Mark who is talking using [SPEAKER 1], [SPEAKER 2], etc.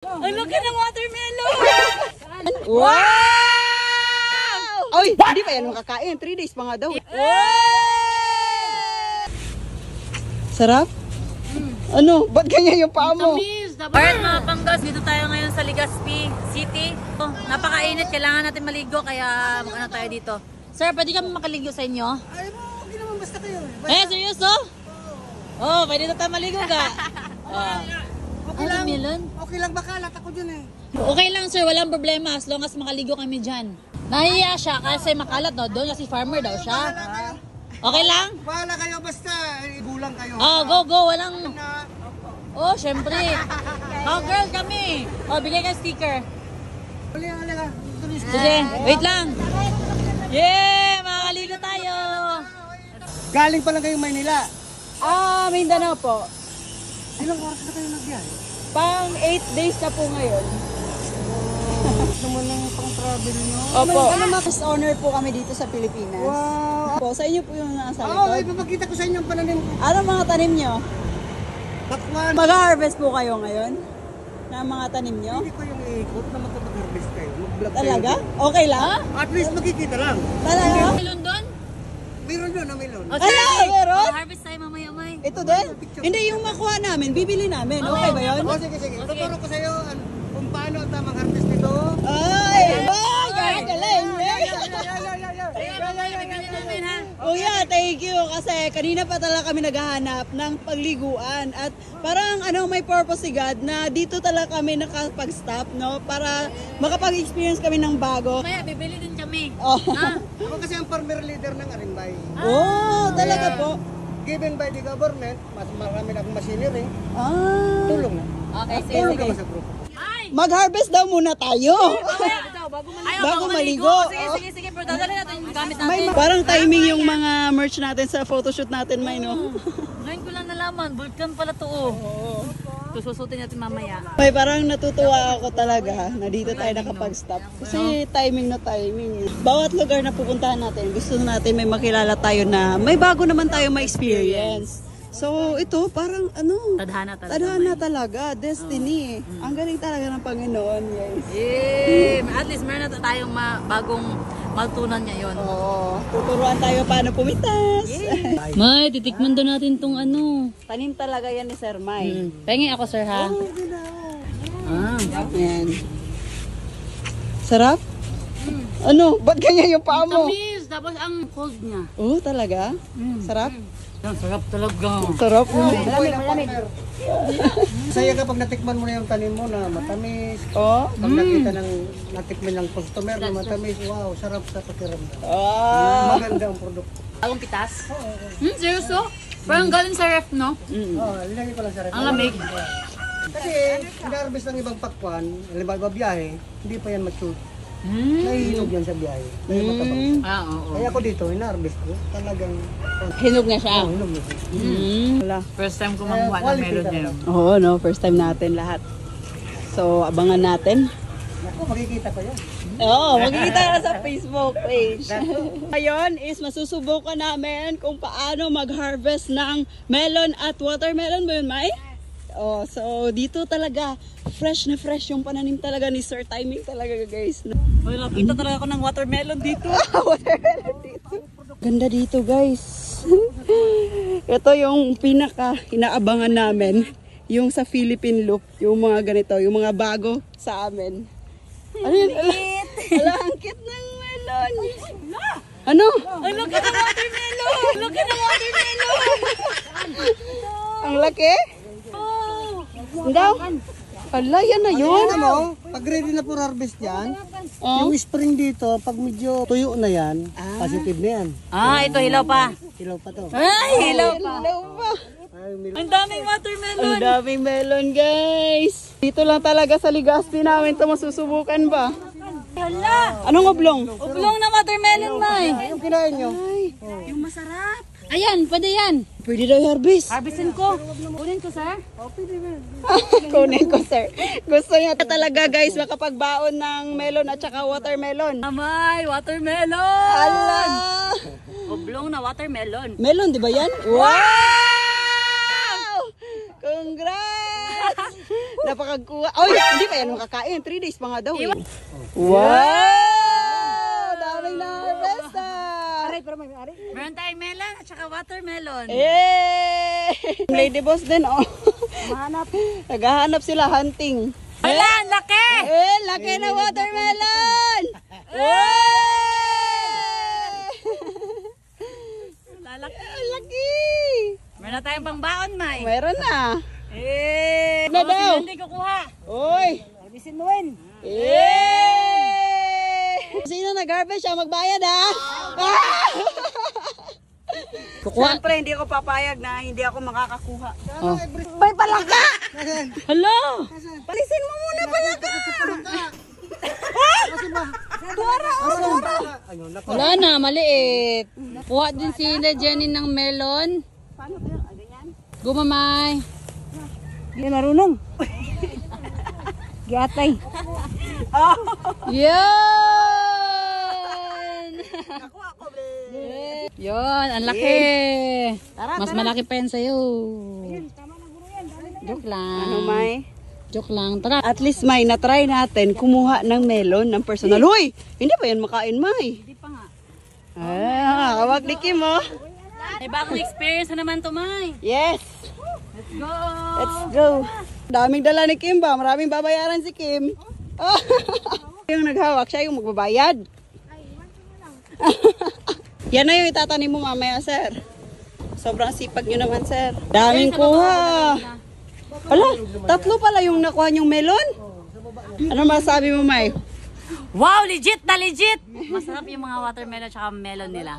[SPEAKER 1] Ang laki ng watermelon!
[SPEAKER 2] Wow! Ay, hindi pa yan makakain. 3 days pa nga daw. Sarap? Ano? Ba't ganyan yung paa mo?
[SPEAKER 1] Alright mga panggas, dito tayo ngayon sa Legazpi City. Napakainit, kailangan natin maligo kaya mag-ano tayo dito. Sir, pwede kami makaligo sa inyo?
[SPEAKER 2] Ay mo, okay naman basta kayo.
[SPEAKER 1] Eh, seryoso? Oh, pwede na tayo maligo ka.
[SPEAKER 2] Okay lang.
[SPEAKER 1] Watermelon?
[SPEAKER 2] Okay lang bakalat ako dyan eh.
[SPEAKER 1] Okay lang sir, walang problema as long as makaligo kami dyan. Nahiya siya kasi makalat no, doon kasi farmer daw siya. Okay lang?
[SPEAKER 2] Bahala kayo basta. Gulang kayo.
[SPEAKER 1] Oh, go, walang... Oh, syempre. Oh, girl kami. Oh, bigay ka sticker.
[SPEAKER 2] Halika.
[SPEAKER 1] Sige, wait lang. Yeah, makakaligo tayo.
[SPEAKER 2] Galing pa lang kayo Maynila.
[SPEAKER 3] Mindanao po.
[SPEAKER 2] Ilang oras na kayo nagbiyahe?
[SPEAKER 3] Pang 8 days na po ngayon.
[SPEAKER 2] Naman ang pang-travel nyo.
[SPEAKER 3] Opo. First owner po kami dito sa Pilipinas.
[SPEAKER 2] Wow.
[SPEAKER 3] Po, sa inyo po yung nasa
[SPEAKER 2] Oo,
[SPEAKER 3] likod.
[SPEAKER 2] may papakita ko sa inyo ang pananim ko.
[SPEAKER 3] Anong mga tanim nyo?
[SPEAKER 2] Bakwan.
[SPEAKER 3] Mag-harvest po kayo ngayon? Ng mga tanim nyo?
[SPEAKER 2] Hindi ko yung iikot na magkapag-harvest kayo. Mag-vlog
[SPEAKER 3] Talaga?
[SPEAKER 2] kayo.
[SPEAKER 3] Okay lang?
[SPEAKER 2] At least makikita lang.
[SPEAKER 3] Talaga?
[SPEAKER 1] Melon doon?
[SPEAKER 2] Meron yun na melon.
[SPEAKER 1] Oh,
[SPEAKER 3] Ala, meron?
[SPEAKER 1] harvest tayo mamaya, may.
[SPEAKER 3] Ito din? Hindi yung makuha namin, bibili namin. Okay ba yun?
[SPEAKER 2] O sige. Tuturo ko sa iyo kung paano ang tamang harvest nito.
[SPEAKER 3] Ay! Galing! Kuya, thank you kasi kanina pa talaga kami naghahanap ng pagliguan at parang may purpose si God na dito talaga kami nakapag-stop, no? Para makapag-experience kami ng bago.
[SPEAKER 1] Mamaya, bibili din kami.
[SPEAKER 3] Oh,
[SPEAKER 2] Ako kasi ang farmer leader ng Arimbay.
[SPEAKER 3] talaga po.
[SPEAKER 2] Given by the government, mas marami na akong machinery. Tulong na.
[SPEAKER 1] Okay,
[SPEAKER 2] Tulong naman sa grupo.
[SPEAKER 3] Mag-harvest daw muna tayo.
[SPEAKER 1] Bago
[SPEAKER 3] maligo.
[SPEAKER 1] Sige, pero dadali natin yung gamit natin.
[SPEAKER 3] Parang timing yung mga merch natin sa photoshoot natin, may no?
[SPEAKER 1] Ngayon ko lang nalaman, vulkan pala to. Oo. Sususutin natin mamaya.
[SPEAKER 3] May parang natutuwa ako talaga na dito tayo nakapag-stop. Kasi timing na timing. Bawat lugar na pupuntahan natin, gusto natin may makilala tayo na may bago naman tayo ma-experience. So ito parang
[SPEAKER 1] Tadhana talaga.
[SPEAKER 3] tadhana talaga, destiny. Ang galing talaga ng Panginoon, guys.
[SPEAKER 1] At least meron na tayong bagong matutunan ngayon.
[SPEAKER 3] Oo, tuturuan tayo paano pumitas.
[SPEAKER 1] May, titikman doon natin tong
[SPEAKER 3] Tanim talaga yan ni Sir May.
[SPEAKER 1] Pengi ako sir ha.
[SPEAKER 3] Ayan. Sarap? Ano? Ba't ganyan yung paa mo?
[SPEAKER 1] Tamis, tapos ang cold niya.
[SPEAKER 3] Oo, talaga? Sarap?
[SPEAKER 1] Yan, sarap talaga.
[SPEAKER 3] Sarap.
[SPEAKER 2] Saya kapag natikman mo na yung tanim mo na matamis.
[SPEAKER 3] Oh.
[SPEAKER 2] Pag nakita natikman ng customer na matamis, wow, sarap sa pakiramdam. Maganda ang produkto.
[SPEAKER 1] Bagong pitas? Seryoso? Parang galing sa ref, no?
[SPEAKER 2] Linagay ko lang sa ref.
[SPEAKER 1] Ang lamig.
[SPEAKER 2] Kasi, nag-harvest ng ibang pakwan, halimbawa biyahe, hindi pa yan mature. Nahihinog yan sa biyahe. Kaya matabang.
[SPEAKER 1] Oo.
[SPEAKER 2] Kaya ako dito, in-harvest ko, talagang
[SPEAKER 3] Hinog na siya.
[SPEAKER 2] hinog na siya.
[SPEAKER 3] Wala.
[SPEAKER 1] First time ko mamuha ng
[SPEAKER 2] Quality
[SPEAKER 1] melon
[SPEAKER 2] talaga.
[SPEAKER 1] niya.
[SPEAKER 3] Oo, no. First time natin lahat. So, abangan natin.
[SPEAKER 2] Naku, makikita ko yan.
[SPEAKER 3] Oo, magkikita ka sa Facebook page. Ngayon is masusubukan namin kung paano mag-harvest ng melon at watermelon ba yun, Mai? Oh, so dito talaga fresh na fresh yung pananim talaga ni Sir. Timing talaga, guys.
[SPEAKER 1] Uy, nakita talaga ako ng watermelon dito.
[SPEAKER 3] Watermelon dito. Ganda dito, guys. Ito yung pinaka inaabangan namin. Yung sa Philippine Loop. Yung mga ganito. Yung mga bago sa amin. Ano yun? Ala, ang cute ng melon. Ano?
[SPEAKER 1] Ay, look at the watermelon! Look at the watermelon!
[SPEAKER 3] Ang laki? Ang daw? Ala, yan na yun.
[SPEAKER 2] Ano, pag ready na for harvest yan, yung spring dito, pag medyo tuyo na yan, positive na yan.
[SPEAKER 1] Ito hilaw pa.
[SPEAKER 2] Hilaw pa to.
[SPEAKER 1] Ay, hilaw pa.
[SPEAKER 3] Hello pa.
[SPEAKER 1] Ang daming watermelon.
[SPEAKER 3] Ang daming melon, guys. Dito lang talaga sa Legazpi namin ito masusubukan ba?
[SPEAKER 1] Hala!
[SPEAKER 3] Anong oblong?
[SPEAKER 1] Ublong na watermelon, May.
[SPEAKER 2] Yung kinain nyo?
[SPEAKER 1] Yung masarap. Ayan, pwede yan.
[SPEAKER 3] Pwede daw i-harvest.
[SPEAKER 1] Harvestin ko. Kunin ko, sir.
[SPEAKER 3] Kunin ko, sir. Gusto niya talaga, guys, makapagbaon ng melon at saka watermelon.
[SPEAKER 1] Amay, watermelon!
[SPEAKER 3] Ala!
[SPEAKER 1] Oblong na watermelon.
[SPEAKER 3] Melon, di ba yan? Wow! Congrats! Napakakuha. Oy, hindi pa yan makakain. 3 days pa nga daw. Eh. Wow! Daming na-harvestan!
[SPEAKER 1] Meron tayong melon at saka watermelon.
[SPEAKER 3] Eh! Lady boss din, oh. Naghahanap sila hunting.
[SPEAKER 1] Wala, ang laki!
[SPEAKER 3] Laki na watermelon!
[SPEAKER 1] Lalaki.
[SPEAKER 3] Laki!
[SPEAKER 1] Meron na tayong pangbaon, May.
[SPEAKER 3] Meron na.
[SPEAKER 1] Na
[SPEAKER 3] daw?
[SPEAKER 1] Hindi kukuha.
[SPEAKER 3] Oy!
[SPEAKER 1] Bisin mo yun.
[SPEAKER 3] Sino nag-harvest siya? Magbayad, ha?
[SPEAKER 1] Kukuha.
[SPEAKER 3] Siyempre, hindi ako papayag na hindi ako makakakuha.
[SPEAKER 1] Oh.
[SPEAKER 3] May palaka!
[SPEAKER 1] Hello!
[SPEAKER 3] Palisin mo muna palaka!
[SPEAKER 1] Wala na, maliit. Kuha din si Jenny ng melon.
[SPEAKER 3] Paano ba yun? Ganyan?
[SPEAKER 1] Gumamay.
[SPEAKER 4] Hindi marunong. Giatay.
[SPEAKER 1] Yun!
[SPEAKER 3] Nakuha ko, be.
[SPEAKER 1] Yun, ang laki. Mas malaki pa yan sa'yo. Joke lang.
[SPEAKER 3] Ano, May?
[SPEAKER 1] Joke lang. Tara.
[SPEAKER 3] At least, May, na-try natin kumuha ng melon ng personal. Hoy! Hindi pa yan makain, May.
[SPEAKER 1] Hindi pa nga.
[SPEAKER 3] Kawag ni Kim, oh.
[SPEAKER 1] May bagong experience na naman to, May.
[SPEAKER 3] Yes!
[SPEAKER 1] Let's go!
[SPEAKER 3] Let's go. Daming dala ni Kim ba? Maraming babayaran si Kim. Yung naghawak, siya yung magbabayad. Yan na yung itatanim mo mamaya, sir. Sobrang sipag nyo naman, sir. Daming kuha. Wala, 3 pala yung nakuha nyong melon. Ano masabi mo, May?
[SPEAKER 1] Wow, legit na legit! Masarap yung mga watermelon at melon nila.